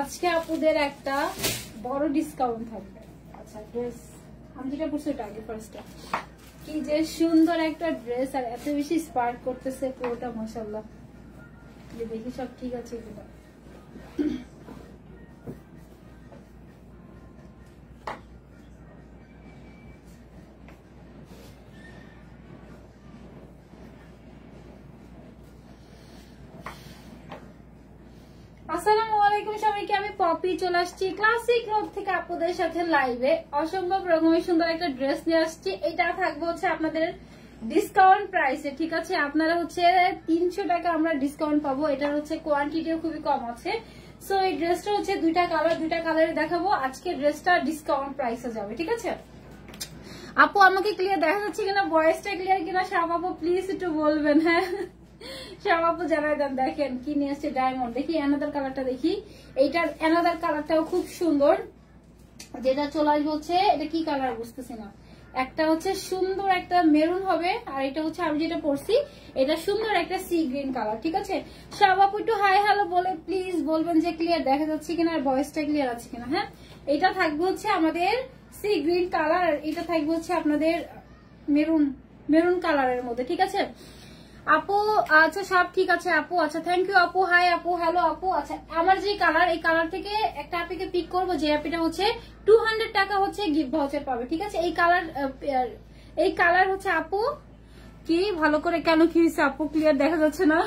আজকে আপুদের একটা বড় ডিসকাউন্ট থাকবে। আচ্ছা ড্রেস আমি যেটা পরছি ওটা আগে ফার্স্টে, কি যে সুন্দর একটা ড্রেস আর এত বেশি স্পার্ক করতেছে পুরোটা, মাশাআল্লাহ। দেখি সব ঠিক আছে কিনা। আসসালামু আলাইকুম সবাইকে, আমি পপি চলে আসছি ক্লাসিক রোড থেকে আপুদের সাথে লাইভে। অসম্ভব রকমের সুন্দর একটা ড্রেস নিয়ে আসছি। এটা থাকবে হচ্ছে আপনাদের ডিসকাউন্ট প্রাইসে, ঠিক আছে? আপনারা হচ্ছে 300 টাকা আমরা ডিসকাউন্ট পাবো। এটার হচ্ছে কোয়ান্টিটিও খুবই কম আছে। সো এই ড্রেসটা হচ্ছে দুইটা কালারে দেখাবো। আজকে ড্রেসটা ডিসকাউন্ট প্রাইসে যাবে, ঠিক আছে? আপু আমাকে ক্লিয়ার দেখা যাচ্ছে কিনা, ভয়েসটা ক্লিয়ার কিনা সব আপু প্লিজ একটু বলবেন। হ্যাঁ সব আপু জানাই দেন। দেখেন কি নিয়ে আসছে, ডায়মন্ড। দেখি অ্যানাদার কালারটা দেখি। এইটার অ্যানাদার কালারটাও খুব সুন্দর। যেটা চলে আসবে হচ্ছে, এটা কি কালার বুঝতেছি না। একটা হচ্ছে সুন্দর একটা মেরুন হবে, আর এটা হচ্ছে আমি যেটা পরছি এটা সুন্দর একটা সি গ্রিন কালার, ঠিক আছে? সব আপু একটু হাই হ্যালো বলে প্লিজ বলবেন যে ক্লিয়ার দেখা যাচ্ছে কিনা আর ভয়েসটা ক্লিয়ার আছে কিনা। হ্যাঁ, এটা থাকবে হচ্ছে আমাদের সি গ্রিন কালার, আর এটা থাকবে হচ্ছে আপনাদের মেরুন কালারের মধ্যে, ঠিক আছে আপু? আচ্ছা সব ঠিক আছে আপু। আচ্ছা থ্যাংক ইউ আপু। হাই আপু, হ্যালো আপু। আচ্ছা আমার যে কালার, এই কালার থেকে একটা অ্যাপিকে পিক করবো, যে অ্যাপিটা হচ্ছে 200 টাকা হচ্ছে গিফট ভাউচার পাবে, ঠিক আছে? এই কালার হচ্ছে আপু কি ভালো করে কেন কি হয়েছে আপু, ক্লিয়ার দেখা যাচ্ছে না?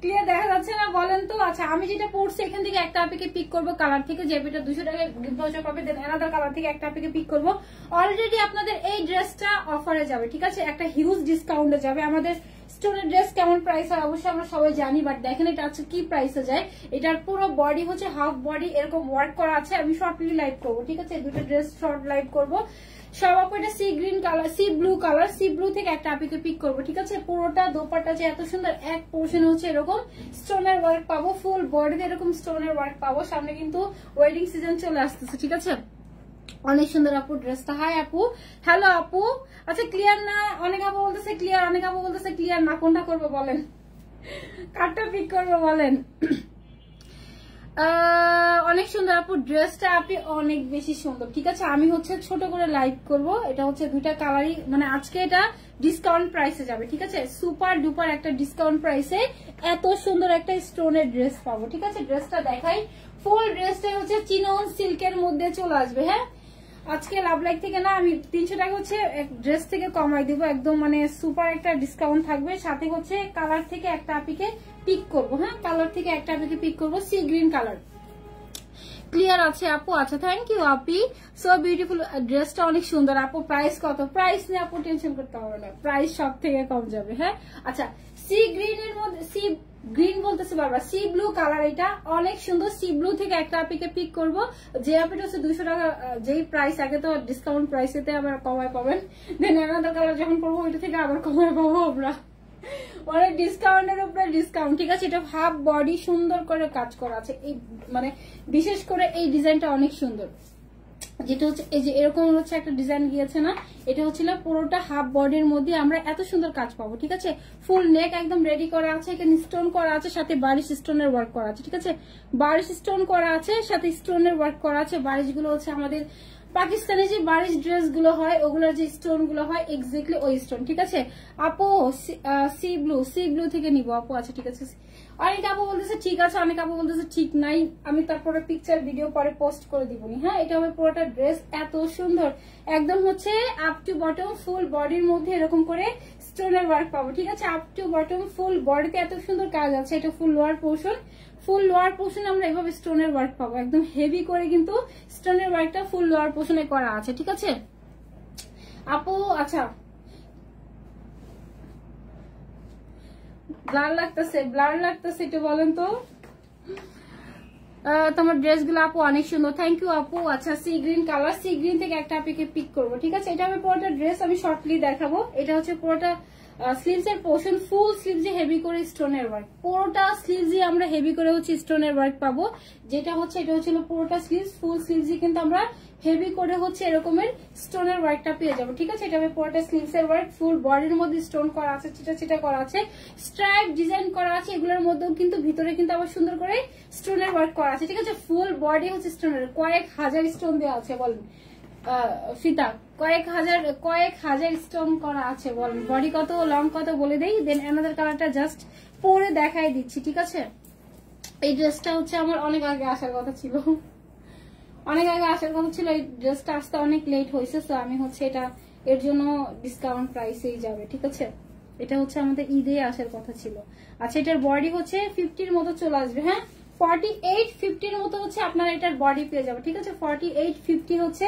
ক্লিয়ার দেখা যাচ্ছে না বলেন তো। আচ্ছা আমি যেটা পড়ছি এখান থেকে একটা অ্যাপিকে পিক করবো কালার থেকে, যে অ্যাপিটা 200 টাকা গিফট ভাউচার পাবে। দেন অ্যানাদার কালার থেকে একটা অ্যাপিকে পিক করবো। অলরেডি আপনাদের এই ড্রেসটা অফারে যাবে, ঠিক আছে? একটা হিউজ ডিসকাউন্টে যাবে। আমাদের স্টোনের ড্রেস কেমন প্রাইস হয় অবশ্যই আমরা সবাই জানি, বাট দেখেন এটা আজকে কি প্রাইসে যায়। এটার পুরো বডি হচ্ছে হাফ বডি এরকম ওয়ার্ক করা আছে। আমি শর্টলি লাইভ করবো, ঠিক আছে? দুটো ড্রেস শর্ট লাইভ করবো। সব আপু এটা sea green colour, C blue colour, C blue থেকে একটা আপিকে পিক করবো, ঠিক আছে? পুরোটা দোপাট্টা যে এত সুন্দর, এক পোর্শন হচ্ছে এরকম স্টোনের ওয়ার্ক পাবো, ফুল বডিতে এরকম স্টোনের ওয়ার্ক পাবো। সামনে কিন্তু ওয়েডিং সিজন চলে আসতেছে, ঠিক আছে? অনেক সুন্দর আপু ড্রেসটা। হাই আপু, হ্যালো আপু। আচ্ছা ক্লিয়ার না, অনেক আপু বলতেছে ক্লিয়ার, অনেক আপু বলতেছে ক্লিয়ার না। কোনটা করবো বলেন, কারটা পিক করবো বলেন? অনেক সুন্দর আপু ড্রেসটা, আপনি অনেক বেশি সুন্দর, ঠিক আছে? আমি হচ্ছে ছোট করে লাইভ করব। এটা হচ্ছে দুইটা কালারই, মানে আজকে এটা ডিসকাউন্ট প্রাইসে যাবে, ঠিক আছে? সুপার ডুপার একটা ডিসকাউন্ট প্রাইসে এত সুন্দর একটা স্টোনের ড্রেস পাবো, ঠিক আছে? ড্রেসটা দেখাই। ফুল ড্রেসটা হচ্ছে চিনন সিল্কের মধ্যে চলে আসবে। হ্যাঁ, আজকে লাভ লাইক থেকে না আমি 300 টাকা হচ্ছে ড্রেস থেকে কমাই দিব, একদম মানে সুপার একটা ডিসকাউন্ট থাকবে। সাথে হচ্ছে কালার থেকে একটা আপিকে পিক করবো। হ্যাঁ, কালার থেকে একটা আপিকে পিক করবো, সি গ্রিন কালার। ক্লিয়ার আছে আপু? আচ্ছা thank you Api, so beautiful. ড্রেসটা অনেক সুন্দর আপু। প্রাইস কত? প্রাইস নিয়ে আপু টেনশন করতে হবে না, প্রাইস সব থেকে কম যাবে। হ্যাঁ, আচ্ছা সি গ্রিন এর মধ্যে, সি গ্রিন বলতেছে বারবার, সি ব্লু কালার, এটা অনেক সুন্দর। সি ব্লু থেকে একটা আপিকে পিক করবো, যে আপিটা হচ্ছে 200 টাকা যেই প্রাইস, আগে তো ডিসকাউন্ট প্রাইসেতে আবার কমায় পাবেন। দেন অ্যানাদার কালার যখন করবো ওইটা থেকে আবার কমায় পাবো আমরা, অনেক ডিসকাউন্টের উপরে ডিসকাউন্ট, ঠিক আছে? এটা হাফ বডি সুন্দর করে কাজ করা আছে। এই মানে বিশেষ করে এই ডিজাইনটা অনেক সুন্দর, যেটা হচ্ছে এই যে এরকম হচ্ছে একটা ডিজাইন গিয়েছে না, এটা হচ্ছিল পুরোটা হাফ বডির মধ্যে আমরা এত সুন্দর কাজ পাবো, ঠিক আছে? ফুল নেক একদম রেডি করা আছে, এখানে স্টোন করা আছে, সাথে বারিশ স্টোনের ওয়ার্ক করা আছে, ঠিক আছে? বারিশ স্টোন করা আছে, সাথে স্টোনের ওয়ার্ক করা আছে। বারিশ গুলো হচ্ছে আমাদের পাকিস্তানি যে বারিশ ড্রেস গুলো হয় ওগুলোর যে স্টোন গুলো হয় এক্স্যাক্টলি ওই স্টোন, ঠিক আছে আপু? সি ব্লু থেকে নিবো আপু। আচ্ছা ঠিক আছে। অনেক আপু বলতেছে ঠিক আছে, অনেক আপু বলতেছে ঠিক নাই। আমি তারপরে পিকচার ভিডিও পরে পোস্ট করে দিবনি। হ্যাঁ, এটা হবে পুরোটা ড্রেস এত সুন্দর, একদম হচ্ছে আপ টু বটম ফুল বডির মধ্যে এরকম করে স্টোনের ওয়ার্ক পাবো, ঠিক আছে? আপ টু বটম ফুল বডিতে এত সুন্দর কাজ আছে। এটা ফুল লোয়ার পোর্শন আমরা এভাবে স্টোনের ওয়ার্ক পাবো, একদম হেভি করে কিন্তু স্টোনের ওয়ার্কটা ফুল লোয়ার পোর্শনে করা আছে, ঠিক আছে আপু? আচ্ছা ব্লার লাগতেছে একটু বলেন তো। তোমার ড্রেসগুলো আপু অনেক সুন্দর, থ্যাংক ইউ আপু। আচ্ছা sea green colour, sea green থেকে একটা আপিকে পিক করবো, ঠিক আছে? এটা আমি পুরোটা ড্রেস আমি শর্টলি দেখাবো। এটা হচ্ছে পুরোটা স্লিভস এর পোর্শন ফুল স্লিভসে হেভি করে স্টোনের ওয়ার্ক, পুরোটা স্লিভসই আমরা হেভি করে হচ্ছে স্টোনের ওয়ার্ক পাবো। যেটা হচ্ছে এটা হচ্ছে পুরোটা স্লিভস, ফুল স্লিভসই কিন্তু আমরা হেভি করে হচ্ছে এরকমের স্টোনের ওয়ার্কটা পেয়ে যাবো। ঠিক আছে, এটা পুরোটা স্লিভস এর ওয়ার্ক, ফুল বডির মধ্যে স্টোন করা আছে, চিটা চিটা করা আছে, স্ট্রাইপ ডিজাইন করা আছে, এগুলোর মধ্যেও কিন্তু ভিতরে কিন্তু আবার সুন্দর করে স্টোনের ওয়ার্ক করা আছে। ঠিক আছে, ফুল বডি হচ্ছে স্টোনের, কয়েক হাজার স্টোন দেওয়া আছে বলেন ফিতা, কয়েক হাজার স্টোন করা আছে বলেন। বডি কত, লং কত বলে দেই, দেন অ্যানাদার কালারটা জাস্ট পরে দেখাই দিচ্ছি। ঠিক আছে, এই ড্রেসটা হচ্ছে আমার অনেক আগে আসার কথা ছিল, এই ড্রেসটা আসতে অনেক লেট হয়েছে, তো আমি হচ্ছে এটা এর জন্য ডিসকাউন্ট প্রাইসেই যাবে। ঠিক আছে, এটা হচ্ছে আমাদের ঈদে আসার কথা ছিল। আচ্ছা, এটার বডি হচ্ছে 50 মতো চলে আসবে। হ্যাঁ, 48-50 মতো হচ্ছে আপনারা এটার বডি পেয়ে যাবো। ঠিক আছে, 48-50 হচ্ছে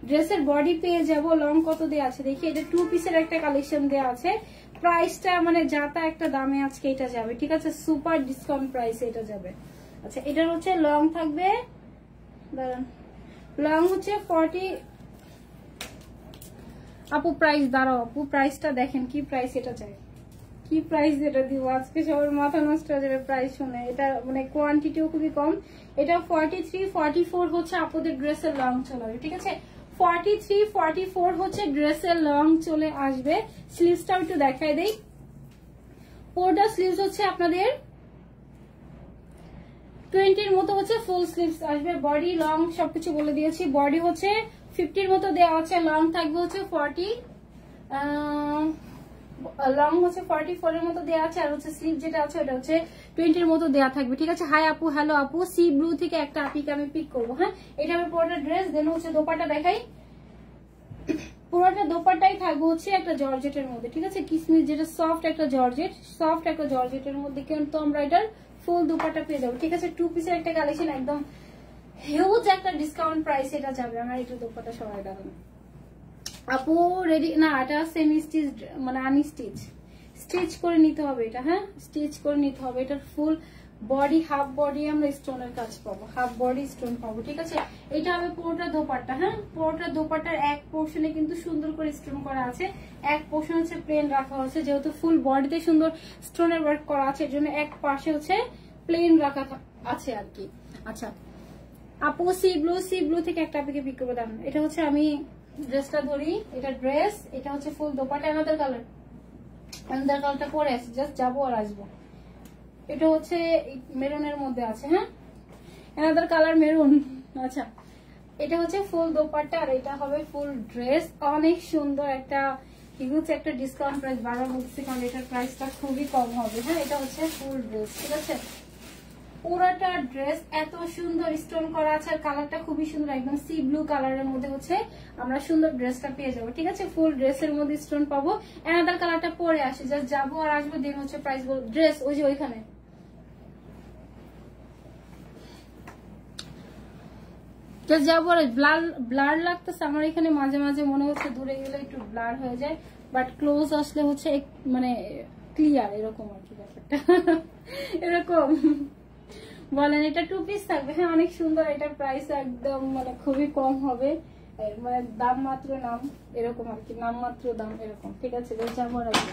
ড্রেসের বডি পেয়ে যাবো। লং কত দেওয়া আছে দেখি, এটা 2 পিসের একটা কালেকশন দেওয়া আছে। প্রাইসটা মানে যাতা একটা দামে আজকে এটা যাবে। ঠিক আছে, সুপার ডিসকাউন্ট প্রাইসে এটা যাবে। আচ্ছা, এটার হচ্ছে লং থাকবে, দাঁড়ান, লং হচ্ছে 40। আপু প্রাইস দাঁড়াও, আপু প্রাইসটা দেখেন, কি প্রাইস এটা চাই, কি প্রাইস এটা দিব আজকে, সবার মাথা নষ্ট হয়ে যাবে প্রাইস শুনে। এটা মানে কোয়ান্টিটিও খুবই কম। এটা 43-44 হচ্ছে আপুদের ড্রেসের লং চলে আসবে। ঠিক আছে, 43-44 হচ্ছে ড্রেসের লং চলে আসবে। স্লিভসটাও একটু দেখাই দেই, পুরোটা স্লিভস হচ্ছে আপনাদের 20-র মতো হচ্ছে ফুল স্লিভস আসবে। বডি লং সবকিছু বলে দিয়েছি, বডি হচ্ছে 50-র মতো দেওয়া আছে, লং থাকবে হচ্ছে 40, লং হচ্ছে 44-এর মতো দেওয়া আছে, আর হচ্ছে স্লিভ যেটা আছে ওটা হচ্ছে 20-র মতো দেওয়া থাকবে। ঠিক আছে, হাই আপু, হ্যালো আপু, সি ব্লু থেকে একটা আপিকে আমি পিক করবো। হ্যাঁ, এটা আমি পুরোটা ড্রেস, দেন হচ্ছে দোপাট্টা দেখাই, পুরোটা দোপাট্টাই থাকবে হচ্ছে একটা জর্জেটের মধ্যে। ঠিক আছে, কিসমিস যেটা সফট একটা জর্জেটের মধ্যে কিন্তু আমরা এটার ফুল দোপাট্টা পেয়ে যাবো। ঠিক আছে, 2 পিসের একটা কালেকশন, একদম হিউজ একটা ডিসকাউন্ট প্রাইস এটা যাবে। আমার এটা দোপাট্টা সবাই দেখাবেন আপু, রেডি না, এটা সেমি স্টিচ মানে আনস্টিচ, স্টিচ করে নিতে হবে এটা। হ্যাঁ, স্টিচ করে নিতে হবে। এটার ফুল বডি, হাফ বডি আমরা স্টোনের কাজ পাবো, হাফ বডি স্টোন পাবো। ঠিক আছে, এটা হবে পুরোটা দোপাট্টা। হ্যাঁ, পুরোটা দোপাট্টার এক পোর্শনে কিন্তু সুন্দর করে স্টোন করা আছে, এক পোর্শন হচ্ছে প্লেন রাখা হচ্ছে, যেহেতু ফুল বডিতে সুন্দর স্টোনের ওয়ার্ক করা আছে এর জন্য এক পাশে হচ্ছে প্লেন রাখা আছে আর কি। আচ্ছা আপু, সি ব্লু থেকে একটা আপনাকে পিক করবো, দাম এটা হচ্ছে আমি ড্রেসটা ধরি, এটা ড্রেস, এটা হচ্ছে ফুল দোপাট্টা, অ্যানাদার কালারটা পরে আছে, জাস্ট যাবো আর আসবো। এটা হচ্ছে মেরুনের মধ্যে আছে। হ্যাঁ, অ্যানাদার কালার মেরুন। আচ্ছা, এটা হচ্ছে ফুল দোপাট্টা আর এটা হবে ফুল ড্রেস। অনেক সুন্দর একটা হিউজ একটা ডিসকাউন্ট প্রাইস বারবার বলছি, কারণ এটার প্রাইসটা খুবই কম হবে। হ্যাঁ, এটা হচ্ছে ফুল ড্রেস। ঠিক আছে, পুরোটা ড্রেস এত সুন্দর স্টোন করা আছে, আর কালারটা খুবই সুন্দর, একদম সি ব্লু কালারের মধ্যে হচ্ছে আমরা সুন্দর ড্রেসটা পেয়ে যাবো। ঠিক আছে, ফুল ড্রেসের মধ্যে স্টোন পাবো। অ্যানাদার কালারটা পরে আসে, জাস্ট যাবো আর আসবো, দেন হচ্ছে প্রাইস বল। ড্রেস ওই যে ওইখানে জাস্ট যাবো আর ব্লার লাগতেছে আমার এখানে, মাঝে মাঝে মনে হচ্ছে দূরে গেলে একটু ব্লার হয়ে যায়, বাট ক্লোজ আসলে হচ্ছে মানে ক্লিয়ার, এরকম আর কি ব্যাপারটা। এরকম বলেন, এটা 2 পিস থাকবে। হ্যাঁ, অনেক সুন্দর, এটার প্রাইস একদম মানে খুবই কম হবে, মানে দাম মাত্র নাম এরকম আর কি, নাম মাত্র দাম এরকম। ঠিক আছে, যাবো রাখবো।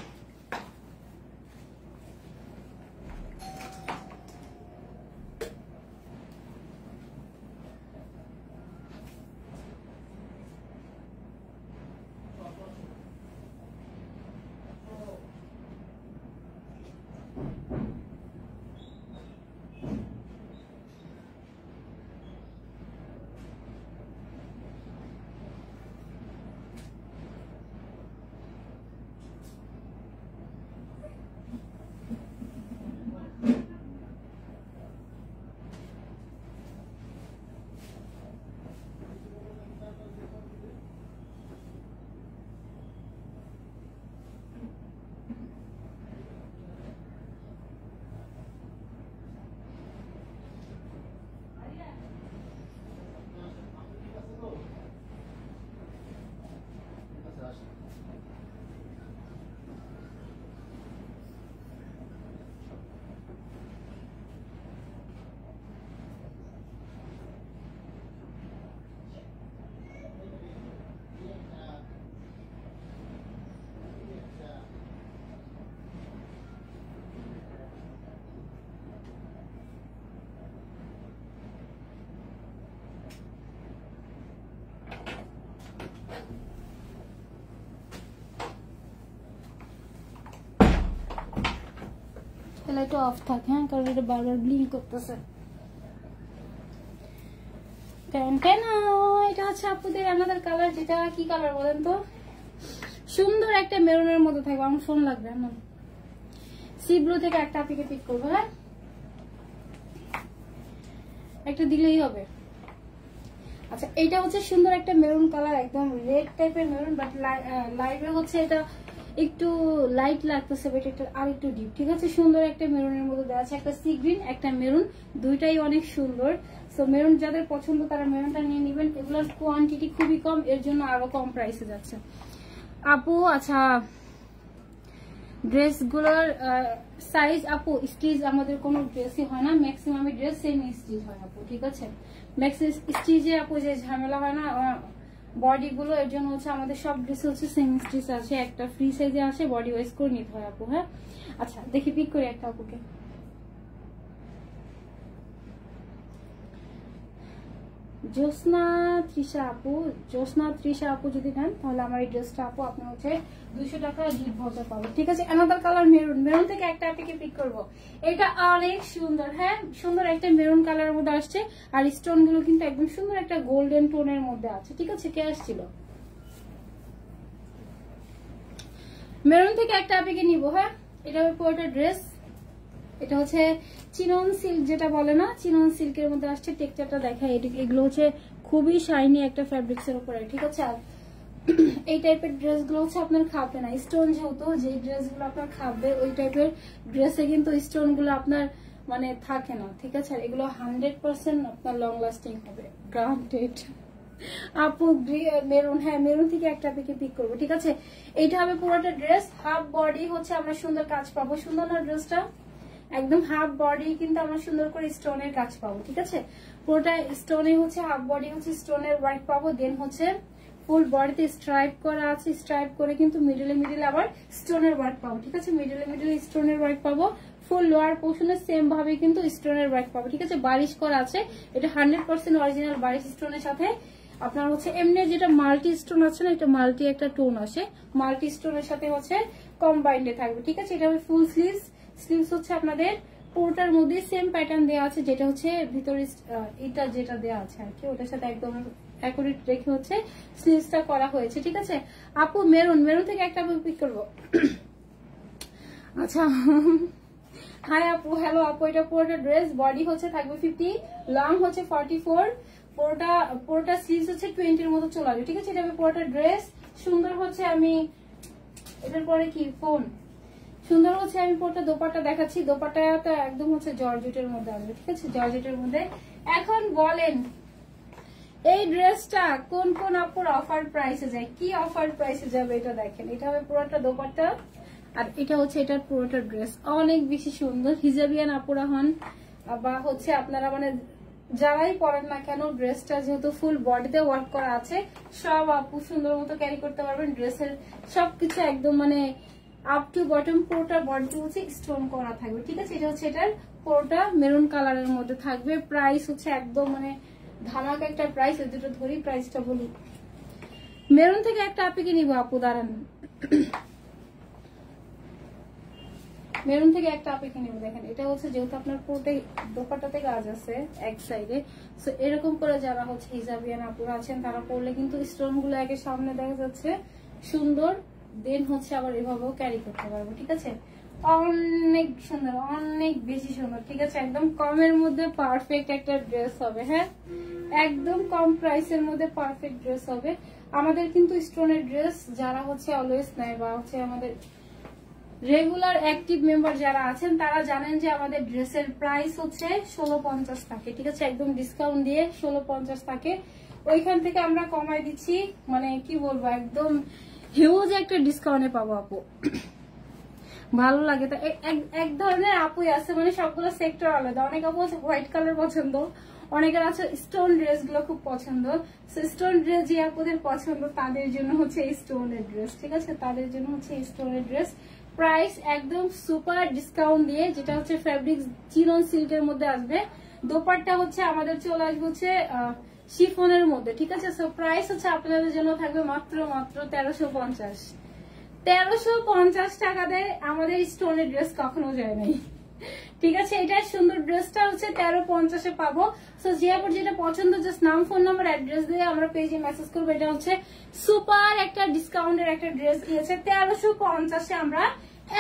লাইট অফ থাকে, হ্যাঁ, কারণ এটা বারবার ব্লিঙ্ক করতেছে। এটা হচ্ছে আপুদের আমাদের কালার, যেটা কি কালার বলেন তো, সুন্দর একটা মেরুনের মধ্যে থাকবে, আমার ফোন লাগবে এমন। সি ব্লু থেকে একটা আপনাকে পিক করবো, হ্যাঁ, একটা দিলেই হবে। আচ্ছা, এটা হচ্ছে সুন্দর একটা মেরুন কালার, একদম রেড টাইপের মেরুন, বাট লাইভে হচ্ছে এটা একটু লাইট লাগতেছে, বাট এটা আর একটু ডিপ। ঠিক আছে, সুন্দর একটা মেরুনের মধ্যে দেওয়া আছে, একটা সি গ্রিন একটা মেরুন, দুইটাই অনেক সুন্দর। সো মেরুন যাদের পছন্দ তারা মেরুনটা নিয়ে নেবেন। এগুলোর কোয়ান্টিটি খুবই কম, এর জন্য আরো কম প্রাইসে যাচ্ছে আপু। আচ্ছা, ড্রেসগুলোর সাইজ আপু, স্টিচ আমাদের কোনো ড্রেসই হয় না, ম্যাক্সিমাম ড্রেস সেম স্টিচ হয় আপু। ঠিক আছে, ম্যাক্সিমাম স্টিচে আপু যে ঝামেলা হয় না বডি গুলো, এর জন্য হচ্ছে আমাদের সব ড্রেস হচ্ছে সেম স্টিচ আছে, একটা ফ্রি সাইজে আসে, বডি ওয়াইজ করে নিতে হয় আপু। হ্যাঁ, আচ্ছা দেখি পিক করি একটা আপুকে। জ্যোৎস্না তৃষা আপু, জ্যোৎস্না তৃষা আপু যদি নেন তাহলে আমার এই ড্রেসটা আপু আপনার হচ্ছে 200 টাকা গিফট ভাউচার পাবো। ঠিক আছে, অ্যানাদার কালার মেরুন, মেরুন থেকে একটা আপনাকে পিক করবো, এটা অনেক সুন্দর। হ্যাঁ, সুন্দর একটা মেরুন কালারের মধ্যে আসছে, আর স্টোন গুলো কিন্তু একদম সুন্দর একটা গোল্ডেন টোনের মধ্যে আছে। ঠিক আছে, কে আসছিল? মেরুন থেকে একটা আপনাকে নিবো। হ্যাঁ, এটা পুরোটা ড্রেস, এটা হচ্ছে চিনন সিল্ক যেটা বলে না, চিনন সিল্কের মধ্যে আসছে। টেক্সচারটা দেখা, এগুলো হচ্ছে খুবই শাইনি একটা ফ্যাব্রিক্স এর উপরে। ঠিক আছে, আর এই টাইপের ড্রেস গুলো হচ্ছে আপনার খাবে না স্টোন, যেহেতু যে ড্রেস গুলো আপনার খাবে ওই টাইপের ড্রেসে কিন্তু স্টোন গুলো আপনার মানে থাকে না। ঠিক আছে, আর এগুলো 100% আপনার লং লাস্টিং হবে, গ্রান্টেড। আপু মেরুন, হ্যাঁ মেরুন থেকে একটা আপনাকে পিক করবো। ঠিক আছে, এইটা হবে পুরোটা ড্রেস, হাফ বডি হচ্ছে আমরা সুন্দর কাজ পাবো। সুন্দর না ড্রেসটা? একদম হাফ বডি কিন্তু আমরা সুন্দর করে স্টোনের কাজ পাবো। ঠিক আছে, পুরোটা স্টোনে হচ্ছে, হাফ বডি হচ্ছে স্টোনের ওয়ার্ক পাবো, দেন হচ্ছে ফুল বডিতে স্ট্রাইপ করা আছে, স্ট্রাইপ করে কিন্তু মিডলে আবার স্টোনের ওয়ার্ক পাবো। ঠিক আছে, মিডলে স্টোনের ওয়ার্ক পাবো, ফুল লোয়ার পোর্শনে সেম ভাবে কিন্তু স্টোনের ওয়ার্ক পাবো। ঠিক আছে, বারিশ করা আছে, এটা 100% অরিজিনাল বারিশ স্টোনের সাথে আপনার হচ্ছে এমনি যেটা মাল্টি স্টোন আছে না, এটা মাল্টি একটা টোন আসে, মাল্টি স্টোনের সাথে হচ্ছে কম্বাইন্ডে থাকবে। ঠিক আছে, এটা হবে ফুল স্লিভস, স্লিভস হচ্ছে আপনাদের পুরোটার মধ্যে সেম প্যাটার্ন দেওয়া আছে, যেটা হচ্ছে ভিতরে এটা যেটা দেওয়া আছে আর কি, ওটার সাথে একদম অ্যাকুরেট রেখে হচ্ছে স্লিভসটা করা হয়েছে। ঠিক আছে আপু, মেরুন, মেরুন থেকে একটা আপু পিক করবো। আচ্ছা, হাই আপু, হ্যালো আপু, এটা পুরোটা ড্রেস, বডি হচ্ছে থাকবে 50, লং হচ্ছে 44, পুরোটা স্লিভস হচ্ছে 20 এর মতো চলে আসবে। ঠিক আছে, এটা পুরোটা ড্রেস সুন্দর হচ্ছে। আমি এটার পরে কি ফোন সুন্দর হচ্ছে, আমি পুরোটা দোপাট্টা দেখাচ্ছি, দোপাট্টাটা একদম হচ্ছে জর্জেটের মধ্যে আসবে। ঠিক আছে, জর্জেটের মধ্যে। এখন বলেন এই ড্রেসটা কোন কোন আপুর অফার প্রাইসে যায়, কি অফার প্রাইসে যাবে এটা দেখেন। এটা হবে পুরোটা দোপাট্টা, আর এটা হচ্ছে এটার পুরোটা ড্রেস, অনেক বেশি সুন্দর। হিজাবিয়ান আপুরা হন বা হচ্ছে আপনারা মানে যারাই পরেন না কেন, ড্রেসটা যেহেতু ফুল বডিতে ওয়ার্ক করা আছে, সব আপু সুন্দর মতো ক্যারি করতে পারবেন। ড্রেসের সবকিছু একদম মানে আপ টু বটম পুরোটা বডি হচ্ছে স্টোন করা থাকবে। ঠিক আছে, এটা হচ্ছে এটার পুরোটা মেরুন কালারের মধ্যে থাকবে। প্রাইস হচ্ছে একদম মানে ধামাকা একটা প্রাইস, এই দুটো ধরি প্রাইসটা বলি। মেরুন থেকে একটা আপুকে নিব, আপু দাঁড়ান, মেরুন থেকে একটা আপুকে নিব। দেখেন, এটা হচ্ছে যেহেতু আপনার পুরোটাই দোপাট্টাতে কাজ আছে এক সাইডে, সো এরকম করে যারা হচ্ছে হিজাবিয়ান আপুরা আছেন তারা পরলে কিন্তু স্টোন গুলো একে সামনে দেখা যাচ্ছে সুন্দর, দেন হচ্ছে আবার এভাবেও ক্যারি করতে পারবো। ঠিক আছে, অনেক সুন্দর, অনেক বেশি সুন্দর। ঠিক আছে, একদম কমের মধ্যে পারফেক্ট একটা ড্রেস হবে। হ্যাঁ, একদম কম প্রাইসের মধ্যে পারফেক্ট ড্রেস হবে। আমাদের কিন্তু স্টোনের ড্রেস যারা হচ্ছে অলওয়েজ নেয় বা হচ্ছে আমাদের রেগুলার অ্যাক্টিভ মেম্বার যারা আছেন তারা জানেন যে আমাদের ড্রেসের প্রাইস হচ্ছে 1650 থাকে। ঠিক আছে, একদম ডিসকাউন্ট দিয়ে 1650 থাকে, ওইখান থেকে আমরা কমাই দিচ্ছি, মানে কি বলবো একদম হিউজ একটা ডিসকাউন্টে পাবো আপু। ভালো লাগে তো, এক ধরনের আপুই আছে, মানে সবগুলো সেক্টর আলাদা। অনেক আপু আছে হোয়াইট কালার পছন্দ, অনেকের আছে স্টোন ড্রেস গুলো খুব পছন্দ। স্টোন ড্রেস যে আপুদের পছন্দ তাদের জন্য হচ্ছে এই স্টোনের ড্রেস। ঠিক আছে, তাদের জন্য হচ্ছে এই স্টোনের ড্রেস। প্রাইস একদম সুপার ডিসকাউন্ট দিয়ে, যেটা হচ্ছে ফ্যাব্রিক চিনন সিল্কের মধ্যে আসবে। দোপাট্টা হচ্ছে আমাদের চলে আসবে হচ্ছে শিফনের মধ্যে। ঠিক আছে, সো প্রাইস হচ্ছে আপনাদের জন্য থাকবে মাত্র 1350 টাকা দেয়। আমাদের স্টোনের ড্রেস কখনো যায় নাই, ঠিক আছে, এটা সুন্দর ড্রেসটা হচ্ছে 1350-এ পাবো। সো যে আপুর যেটা পছন্দ জাস্ট নাম, ফোন নাম্বার, অ্যাড্রেস দিয়ে আমরা পেজে মেসেজ করবো। এটা হচ্ছে সুপার একটা ডিসকাউন্টের একটা ড্রেস দিয়েছে 1350-এ আমরা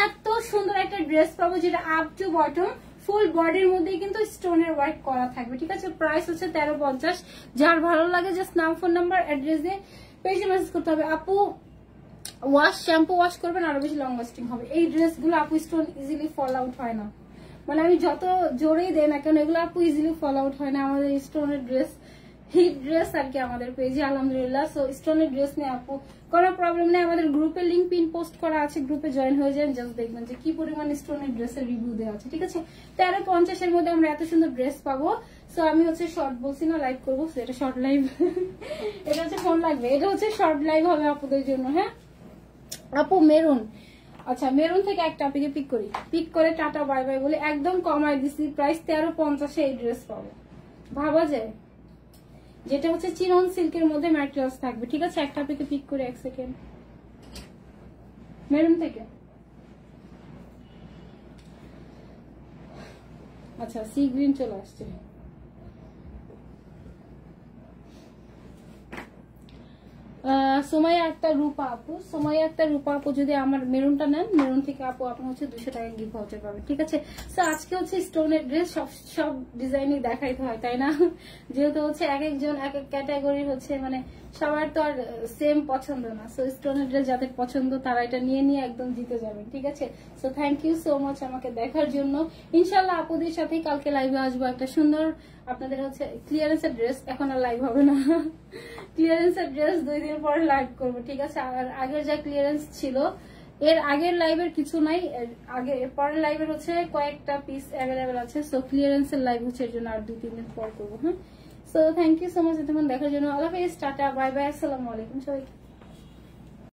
এত সুন্দর একটা ড্রেস পাবো, যেটা আপ টু বটম ফুল বডির মধ্যে কিন্তু স্টোনের ওয়ার্ক করা থাকবে। ঠিক আছে, প্রাইস হচ্ছে 1350। যার ভালো লাগে জাস্ট নাম, ফোন নাম্বার, অ্যাড্রেস দিয়ে পেজে মেসেজ করতে হবে। আপু ওয়াশ, শ্যাম্পু ওয়াশ করবেন, আরো বেশি লং লাস্টিং হবে। এই ড্রেসগুলো আপু স্টোন ইজিলি ফল আউট হয় না, মানে আমি যত জোরেই দেই না কেন এগুলো আপু ইজিলি ফল আউট হয় না। আমাদের স্টোনের ড্রেস, হিট ড্রেস আর কি আমাদের পেজে আলহামদুলিল্লাহ। সো স্টোনের ড্রেস নিয়ে আপু কোনো প্রবলেম নেই। আমাদের গ্রুপের লিঙ্ক পিন পোস্ট করা আছে, গ্রুপে জয়েন হয়ে যান, জাস্ট দেখবেন যে কি পরিমাণ স্টোনের ড্রেসের রিভিউ দেওয়া আছে। ঠিক আছে, 1350-এর মধ্যে আমরা এত সুন্দর ড্রেস পাবো। সো আমি হচ্ছে শর্ট বলছি না, লাইভ করবো, এটা শর্ট লাইভ এটা হচ্ছে ফোন লাগবে, এটা হচ্ছে শর্ট লাইভ হবে আপুদের জন্য। হ্যাঁ আপু মেরুন, আচ্ছা মেরুন থেকে একটা আপুকে পিক করি, পিক করে টাটা বাই বাই বলে একদম কমাই দিছি, প্রাইস 1350-এ এই ড্রেস পাবো। ভাবা যায়, যেটা হচ্ছে চিনন সিল্কের মধ্যে ম্যাটেরিয়ালস থাকবে। ঠিক আছে, একটা আপুকে পিক করে 1 সেকেন্ড মেরুন থেকে। আচ্ছা সি গ্রিন চলে আসছে। সোমাইয়া আক্তার রূপা আপু, সোমাইয়া আক্তার রূপা আপু যদি আমার মেরুনটা নেন, মেরুন থেকে আপু আপনার হচ্ছে 200 টাকা গিফট ভাউচার পাবেন। ঠিক আছে, সো আজকে হচ্ছে স্টোনের ড্রেস সব ডিজাইনই দেখাইতে হয় তাই না, যেহেতু হচ্ছে এক একজন এক এক ক্যাটাগরি হচ্ছে, মানে সবার তো আর সেম পছন্দ না। সো স্টোনের ড্রেস যাদের পছন্দ তারা এটা নিয়ে নিয়ে একদম জিতে যাবেন। ঠিক আছে, so thank you so much আমাকে দেখার জন্য। ইনশাল্লাহ আপুদের সাথেই কালকে লাইভে আসবো একটা সুন্দর আপনাদের হচ্ছে ক্লিয়ারেন্সের ড্রেস, এখন আর লাইভ হবে না, ক্লিয়ারেন্সের ড্রেস 2 দিন পরে লাইভ করবো। ঠিক আছে, আর আগের যা ক্লিয়ারেন্স ছিল এর আগের লাইভের কিছু নাই, আগে পরের লাইভের হচ্ছে কয়েকটা পিস অ্যাভেলেবেল আছে। সো ক্লিয়ারেন্সের লাইভ হচ্ছে এর জন্য আর 2-3 দিন পর করবো। হ্যাঁ, so thank you so much এতক্ষণ দেখার জন্য। আল্লাহ হাফেজ, টাটা বাই বাই, আসসালামু আলাইকুম সবাইকে।